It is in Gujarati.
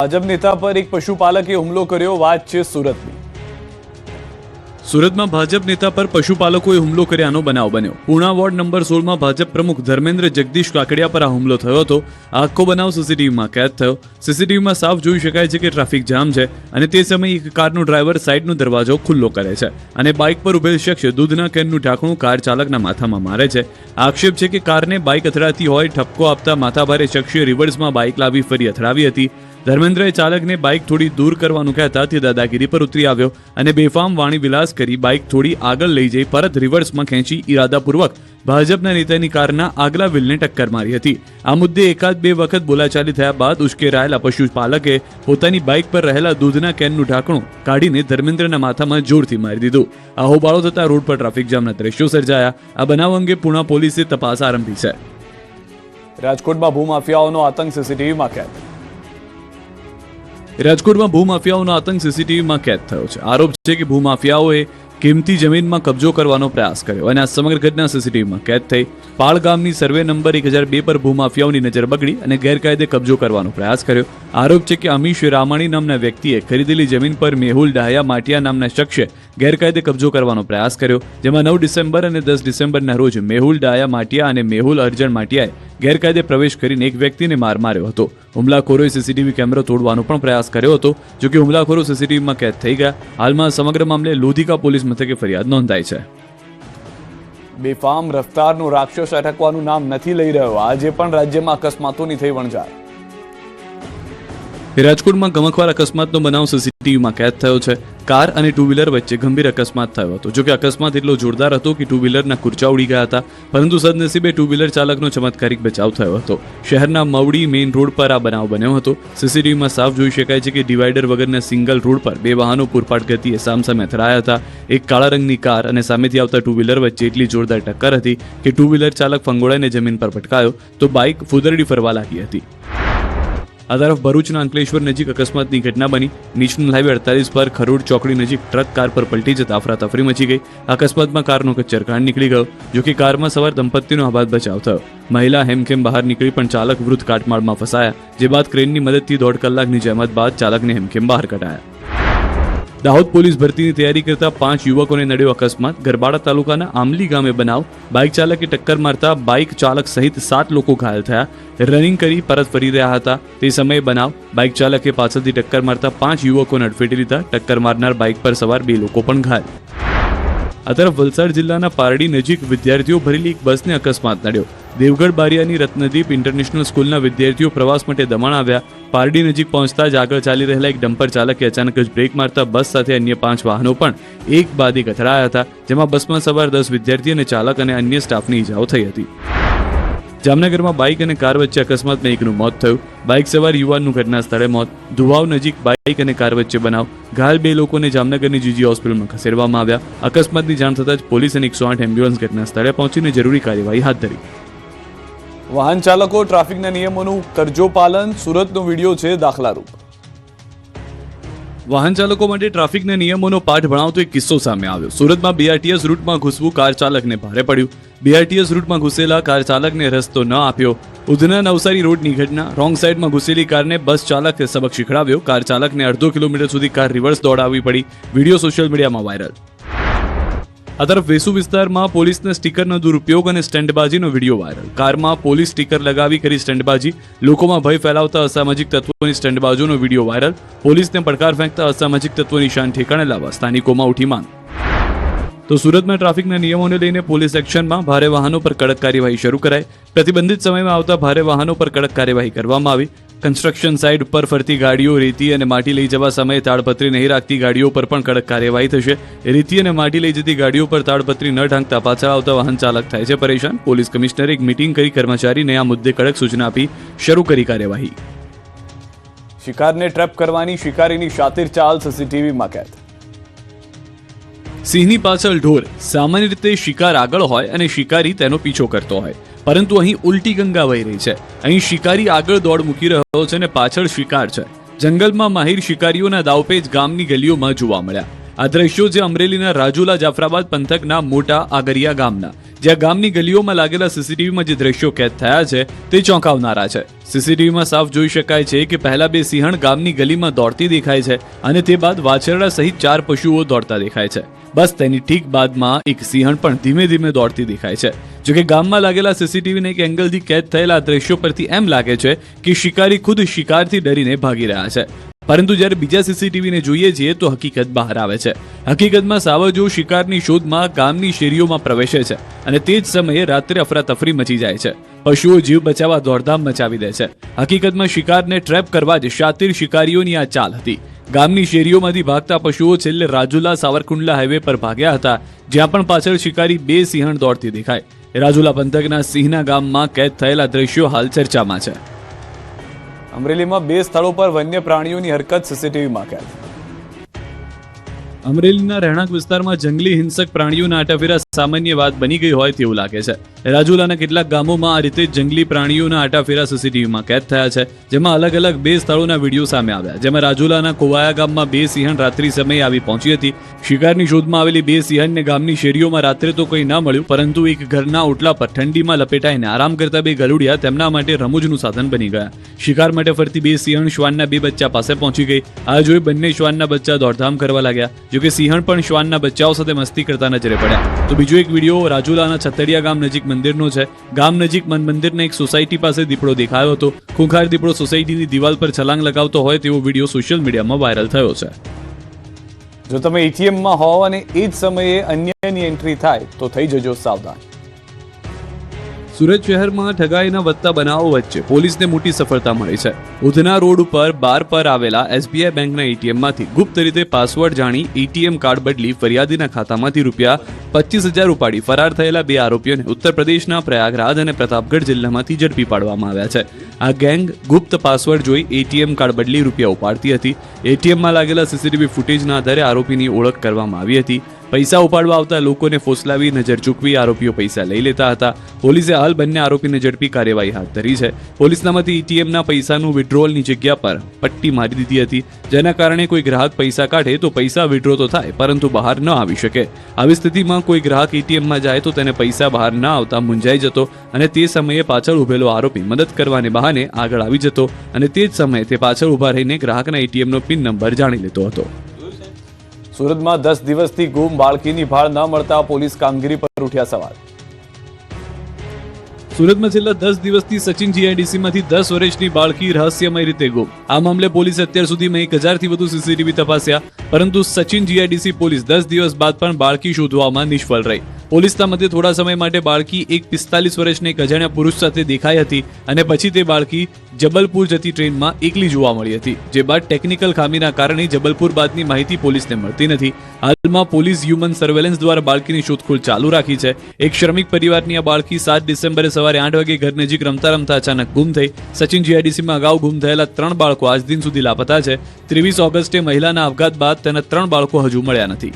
ભાજપ નેતા પર એક પશુપાલકે હુમલો કર્યો. વાત છે સુરતની. સુરતમાં ભાજપ નેતા પર પશુપાલકોએ હુમલો કર્યાનો બનાવ બન્યો. પૂર્ણા વોર્ડ નંબર 16માં ભાજપ પ્રમુખ ધર્મેન્દ્ર જગદીશ કાકડિયા પર આ હુમલો થયો હતો. આ આખો બનાવ સીસીટીવીમાં કેદ થયો. સીસીટીવીમાં સાફ જોઈ શકાય છે કે ટ્રાફિક જામ છે અને તે સમયે એક કારનો ડ્રાઈવર સાઈડનો દરવાજો ખુલ્લો કરે છે અને બાઇક પર ઉભેલ શખ્સ દૂધના કેનનું ઢાંકણું કાર ચાલકના માથામાં મારે છે. આક્ષેપ છે કે કારને બાઇક અથડાતી હોય ઠપકો આપતા માથાભારે શખ્સે રિવર્સમાં બાઇક લાવી ફરી અથડાવી હતી. ધર્મેન્દ્રએ ચાલકને બાઇક થોડી દૂર કરવાનું કહેતા તે દાદાગીરી પર ઉતરી આવ્યો અને બેફામ વાણી વિલાસ કરી બાઇક થોડી આગળ લઈ જઈ પરત રિવર્સમાં ખેંચી ઇરાદાપૂર્વક ભાજપના નેતાની કારના આગલા વ્હીલને ટક્કર મારી હતી. આ મુદ્દે એકાદ બે વખત બોલાચાલી થયા બાદ ઉશ્કેરાયેલા પશુપાલકે પોતાની બાઇક પર રહેલા દૂધના કેનનું ઢાંકણું કાઢીને ધર્મેન્દ્રના માથામાં જોરથી મારી દીધું. આ હોબાળો થતા રોડ પર ટ્રાફિક જામના દ્રશ્યો સર્જાયા. આ બનાવ અંગે પૂર્ણા પોલીસે તપાસ આરંભી છે. રાજકોટમાં ભૂમાફિયાઓનો આતંક સીસીટીવીમાં કેદ. રાજકોટમાં ભૂમાફિયાઓનો આતંક સીસીટીવીમાં કેદ થયો છે. આરોપ છે કે ભૂમાફિયાઓએ કિંમતી જમીનમાં કબજો કરવાનો પ્રયાસ કર્યો અને આ સમગ્ર ઘટના સીસીટીવીમાં કેદ થઈ. પાળ ગામની સર્વે નંબર 1002 પર ભૂમાફિયાઓની નજર બગડી અને ગેરકાયદે કબજો કરવાનો પ્રયાસ કર્યો. આરોપ છે કે અમીશ રામાણી નામના વ્યક્તિએ ખરીદેલી જમીન પર મેહુલ ડાહયા માટિયા નામના શખ્સે ગેરકાયદે કબજો કરવાનો પ્રયાસ કર્યો. જેમાં 9 ડિસેમ્બર અને 10 ડિસેમ્બરના રોજ મેહુલ ડાયા માટિયા અને મેહુલ અર્જણ માટિયાએ ગેરકાયદે પ્રવેશ કરીને એક વ્યક્તિને માર માર્યો હતો. હુમલાખોરોએ સીસીટીવી કેમેરો તોડવાનો પણ પ્રયાસ કર્યો હતો. જોકે હુમલાખોરો સીસીટીવીમાં કેદ થઈ ગયા. હાલમાં સમગ્ર મામલે લોધિકા પોલીસ મથકે ફરિયાદ નોંધાઈ છે. બેફામ રફતારનો રાક્ષસ અટકવાનું નામ નથી લઈ રહ્યો. આજે પણ રાજ્યમાં અકસ્માતોની થઈ વણઝાર. રાજકોટમાં ગમખ્વાર અકસ્માતનો બનાવ સીસીટીવીમાં કેદ થયો છે. કાર અને ટુ વ્હીલર વચ્ચે ગંભીર અકસ્માત થયો હતો. જોકે અકસ્માત એટલો જોરદાર હતો કે ટુ વ્હીલરના કુરચા ઉડી ગયા હતા, પરંતુ સદનસીબે ટુ વ્હીલર ચાલકનો ચમત્કારિક બચાવ થયો હતો. શહેરના મવડી મેઇન રોડ પર આ બનાવ બન્યો હતો. સીસીટીવીમાં સાફ જોઈ શકાય છે કે ડિવાઈડર વગરના સિંગલ રોડ પર બે વાહનો પૂરપાટ ગતિએ સામસામે અથડાયા હતા. એક કાળા રંગની કાર અને સામેથી આવતા ટુ વ્હીલર વચ્ચે એટલી જોરદાર ટક્કર હતી કે ટુ વ્હીલર ચાલક ફંગોળાઈને જમીન પર પટકાયો તો બાઇક ફુદરડી ફરવા લાગી હતી. આ તરફ ભરૂચના અંકલેશ્વર નજીક અકસ્માતની ઘટના બની. નેશનલ હાઈવે 48 પર ખરોડ ચોકડી નજીક ટ્રક કાર પર પલટી જતા અફરાતફરી મચી ગઈ. અકસ્માતમાં કારનો કચ્ચરકાંડ નીકળી ગયો. જોકે કારમાં સવાર દંપતીનો આબાદ બચાવ થયો. મહિલા હેમખેમ બહાર નીકળી પણ ચાલક વૃદ્ધ કાટમાળમાં ફસાયા, જે બાદ ક્રેનની મદદથી 1.5 કલાકની જહેમત બાદ ચાલકને હેમખેમ બહાર કઢાયા. દાહોદ પોલીસ ભરતીની તૈયારી કરતા 5 યુવકોને નડ્યો અકસ્માત. ગરબાડા તાલુકાના આમલી ગામે બનાવ. બાઇક ચાલકે ટક્કર મારતા બાઇક ચાલક સહિત 7 લોકો ઘાયલ થયા. રનિંગ કરી પરત ફરી રહ્યા હતા તે સમયે બનાવ. બાઇક ચાલકે પાછળથી ટક્કર મારતા 5 યુવકોને અડફેટી લીધા. ટક્કર મારનાર બાઇક પર સવાર 2 લોકો પણ ઘાયલ. આ તરફ વલસાડ જિલ્લાના પારડી નજીક વિદ્યાર્થીઓ ભરેલી એક બસને અકસ્માત નડ્યો. દેવગઢ બારિયાની રત્નદીપ ઇન્ટરનેશનલ સ્કૂલના વિદ્યાર્થીઓ પ્રવાસ માટે દમણ આવ્યા. પારડી નજીક પહોંચતા જ આગળ ચાલી રહેલા એક ડમ્પર ચાલકે અચાનક જ બ્રેક મારતા બસ સાથે અન્ય 5 વાહનો પણ એક બાદ એક અથડાયા હતા, જેમાં બસમાં સવાર 10 વિદ્યાર્થી અને ચાલક અને અન્ય સ્ટાફની ઈજાઓ થઈ હતી. જામનગરમાં બાઇક અને કાર વચ્ચે અકસ્માતમાં એકનું મોત થયું. બાઇક સવાર યુવાનનું ઘટના સ્થળે મોત. ધુવાવ નજીક બાઇક અને કાર વચ્ચે બનાવ. ઘાયલ 2 લોકોને જામનગરની જીજી હોસ્પિટલમાં ખસેડવામાં આવ્યા. અકસ્માતની જાણ થતાં જ પોલીસ અને 108 એમ્બ્યુલન્સ ઘટના સ્થળે પહોંચીને જરૂરી કાર્યવાહી હાથ ધરી. વાહન ચાલકો ટ્રાફિકના નિયમોનું કરજો પાલન. સુરતનો વિડીયો છે દાખલારૂપ. વાહન ચાલકો માટે ટ્રાફિકના નિયમોનો પાઠ ભણાવતો એક કિસ્સો સામે આવ્યો. સુરતમાં બીઆરટીએસ રૂટમાં ઘૂસવું કાર ચાલકને ભારે પડ્યું. બીઆરટીએસ રૂટમાં ઘૂસેલા કાર ચાલકને રસ્તો ન આપ્યો. ઉધના નવસારી રોડની ઘટના. રોંગ સાઈડમાં ઘૂસેલી કારને બસ ચાલકે સબક શીખડાવ્યો. કાર ચાલકને અડધો કિલોમીટર સુધી કાર રિવર્સ દોડાવવી પડી. વિડીયો સોશિયલ મીડિયામાં વાયરલ. આ તરફ વેસુ વિસ્તારમાં પોલીસના સ્ટીકરનો દુરુપયોગ અને સ્ટંટબાજીનો વિડીયો વાયરલ. કારમાં પોલીસ સ્ટીકર લગાવી કરી સ્ટંટબાજી. લોકોમાં ભય ફેલાવતા અસામાજિક તત્વોની સ્ટંટબાજીનો વિડીયો વાયરલ. પોલીસને પડકાર ફેંકતા અસામાજિક તત્વોની શાન ઠેકાણે લાવવા સ્થાનિકોમાં ઉઠી માંગ. તો સુરતમાં ટ્રાફિકના નિયમોને લઈને પોલીસ એક્શનમાં. ભારે વાહનો પર કડક કાર્યવાહી શરૂ કરાઈ. પ્રતિબંધિત સમયમાં આવતા ભારે વાહનો પર કડક કાર્યવાહી કરવામાં આવી. કન્સ્ટ્રક્શન સાઇટ ઉપર ફરતી ગાડીઓ, રેતી અને માટી લઈ જવા સમયે તાડપત્રી નહીં રાખતી ગાડીઓ પર પણ કડક કાર્યવાહી થશે. રેતી અને માટી લઈ જતી ગાડીઓ પર તાડપત્રી ન ઢાંકતા પાછળ આવતા વાહન ચાલક થાય છે પરેશાન. પોલીસ કમિશનરે એક મીટિંગ કરી કર્મચારીને આ મુદ્દે કડક સૂચના આપી શરૂ કરી કાર્યવાહી. શિકારને ટ્રેપ કરવાની શિકારીની શાતિર ચાલ સીસીટીવીમાં કેદ. સિંહની પાછળ ઢોર. સામાન્ય રીતે શિકાર આગળ હોય અને શિકારી તેનો પીછો કરતો હોય, પરંતુ અહીં ઉલટી ગંગા વહી રહી છે. અહીં શિકારી આગળ દોડ મૂકી રહ્યો છે અને પાછળ શિકાર છે. જંગલમાં માહિર શિકારીઓના દાવપેચ ગામની ગલીઓમાં જોવા મળ્યા. આ દ્રશ્યો જે અમરેલીના રાજુલા જાફરાબાદ પંથકના મોટા આગરિયા ગામના, જ્યાં ગામની ગલીઓમાં લાગેલા સીસીટીવીમાં જે દ્રશ્યો કેદ થયા છે તે ચોંકાવનારા છે. સીસીટીવીમાં સાફ જોઈ શકાય છે કે પહેલા બે સિંહણ ગામની ગલીમાં દોડતી દેખાય છે અને તે બાદ વાછરડા સહિત 4 પશુઓ દોડતા દેખાય છે. બસ તેની ઠીક બાદમાં એક સિંહણ પણ ધીમે ધીમે દોડતી દેખાય છે. જોકે ગામમાં લાગેલા સીસીટીવીના એક એંગલથી કેદ થયેલા દ્રશ્યો પરથી એમ લાગે છે કે શિકારી ખુદ શિકારથી ડરીને ભાગી રહ્યા છે. પરંતુ જ્યારે બીજા સીસીટીવીને જોઈએ છીએ તો હકીકત બહાર આવે છે. હકીકતમાં સાવજો શિકારની શોધમાં ગામની શેરીઓમાં પ્રવેશે છે અને તે જ સમયે રાત્રે અફરાતફરી મચી જાય છે. પશુઓ જીવ બચાવવા દોડધામ મચાવી દે છે. હકીકતમાં શિકારને ટ્રેપ કરવા જ શાતિર શિકારીઓની આ ચાલ હતી. ગામની શેરીઓમાંથી ભાગતા પશુઓ છેલ્લે રાજુલા સાવરકુંડલા હાઈવે પર ભાગ્યા હતા, જ્યાં પણ પાછળ શિકારી બે સિંહણ દોડતી દેખાય. રાજુલા પંથકના સિંહના ગામમાં કેદ થયેલા દ્રશ્યો હાલ ચર્ચામાં છે. અમરેલીમાં 2 સ્થળો પર વન્ય પ્રાણીઓની હરકત સીસીટીવીમાં કેદ. અમરેલીના રહેણાંક વિસ્તારમાં જંગલી હિંસક પ્રાણીઓના આટાફેરા સામાન્ય વાત બની ગઈ હોય તેવું લાગે છે. રાજુલાના કેટલાક ગામોમાં આ રીતે જંગલી પ્રાણીઓના આટાફેરા સીસીટીવીમાં કેદ થયા છે, જેમાં અલગ અલગ 2 સ્થળોના વિડીયો સામે આવ્યા. જેમાં રાજુલાના કોવાયા ગામમાં 2 સિંહણ રાત્રિ સમયે આવી પહોંચી હતી. શિકારની શોધમાં આવેલી 2 સિંહણને ગામની શેરીઓમાં રાત્રે તો કંઈ ના મળ્યું, પરંતુ એક ઘરના ઓટલા પર ઠંડીમાં લપેટાઈને આરામ કરતા 2 ગલુડિયા તેમના માટે રમૂજનું સાધન બની ગયા. શિકાર માટે ફરતી 2 સિંહણ શ્વાનના 2 બચ્ચા પાસે પહોંચી ગઈ. આ જોઈ બંને શ્વાનના બચ્ચા દોડધામ કરવા લાગ્યા. જોકે સિંહણ પણ શ્વાનના બચ્ચાઓ સાથે મસ્તી કરતા નજરે પડ્યા. તો બીજો એક વિડીયો રાજુલાના છતડિયા ગામ નજીક મંદિરનો છે. ગામ નજીક મંદિરના એક સોસાયટી પાસે દીપડો દેખાયો હતો. ખૂંખાર દીપડો સોસાયટીની દિવાલ પર છલાંગ લગાવતો હોય તેવો વિડીયો સોશિયલ મીડિયામાં વાયરલ થયો છે. જો તમે એટીએમમાં હોવ અને એ જ સમયે અન્યની એન્ટ્રી થાય તો થઈ જજો સાવધાન. સુરત શહેરમાં ઠગાઈના વધતા બનાવો વચ્ચે પોલીસને મોટી સફળતા મળી છે. ઉધના રોડ ઉપર બાર પર આવેલા એસબીઆઈ બેંકના એટીએમમાંથી ગુપ્ત રીતે પાસવર્ડ જાણી એટીએમ કાર્ડ બદલી ફરિયાદીના ખાતામાંથી રૂપિયા 25,000 ઉપાડી ફરાર થયેલા 2 આરોપીઓને ઉત્તર પ્રદેશના પ્રયાગરાજ અને પ્રતાપગઢ જિલ્લામાંથી ઝડપી પાડવામાં આવ્યા છે. આ ગેંગ ગુપ્ત પાસવર્ડ જોઈ એટીએમ કાર્ડ બદલી રૂપિયા ઉપાડતી હતી. એટીએમમાં લાગેલા સીસીટીવી ફૂટેજના આધારે આરોપીની ઓળખ કરવામાં આવી હતી. પૈસા ઉપાડવા આવતા લોકોને ફોસલાવી નજર ચૂકવી આરોપીઓ પૈસા લઈ લેતા હતા. પોલીસે હાલ બંને આરોપીને ઝડપી કાર્યવાહી હાથ ધરી છે. પોલીસના મતે એટીએમના પૈસાનું વિડ્રોલની જગ્યા પર પટ્ટી મારી દીધી હતી, જેના કારણે કોઈ ગ્રાહક પૈસા કાઢે તો પૈસા વિડ્રો તો થાય પરંતુ બહાર ન આવી શકે. આવી સ્થિતિમાં કોઈ ગ્રાહક એટીએમમાં જાય તો તેને પૈસા બહાર ન આવતા મૂંઝાઈ જતો અને તે સમયે પાછળ ઉભેલો આરોપી મદદ કરવાને બહાને આગળ આવી જતો અને તે જ સમયે તે પાછળ ઉભા રહીને ગ્રાહકના એટીએમનો પિન નંબર જાણી લેતો હતો. સુરતમાં 10 દિવસથી ગુમ બાળકીની ભાળ ન મળતા પોલીસ કામગીરી પર ઉઠ્યા સવાલ. સુરતમાં છેલ્લા 10 દિવસથી સચિન જીઆઈડીસીમાંથી 10 વર્ષની બાળકી રહસ્યમય રીતે ગુમ. આ મામલે પોલીસે અત્યાર સુધીમાં 1000થી વધુ સીસીટીવી તપાસ્યા, પરંતુ સચિન જીઆઈડીસી પોલીસ 10 દિવસ બાદ પણ બાળકી શોધવામાં નિષ્ફળ રહી. પોલીસના મતે થોડા સમય માટે બાળકી એક 45 વર્ષના એક અજાણ્યા પુરુષ સાથે દેખાઈ હતી અને પછી તે બાળકી જબલપુર જતી ટ્રેનમાં એકલી જોવા મળી હતી. જે બાદ ટેકનિકલ ખામીના કારણે જબલપુર બાદની માહિતી પોલીસને મળતી નથી. હાલમાં પોલીસ હ્યુમન સર્વેલન્સ દ્વારા બાળકીની શોધખોળ ચાલુ રાખી છે. એક શ્રમિક પરિવારની આ બાળકી 7 ડિસેમ્બરે સવારે 8 વાગે ઘર નજીક રમતા રમતા અચાનક ગુમ થઈ. સચિન જીઆઈડીસીમાં અગાઉ ગુમ થયેલા 3 બાળકો આજ દિન સુધી લાપતા છે. 23 ઓગસ્ટે મહિલાના આપઘાત બાદ તેના 3 બાળકો હજુ મળ્યા નથી.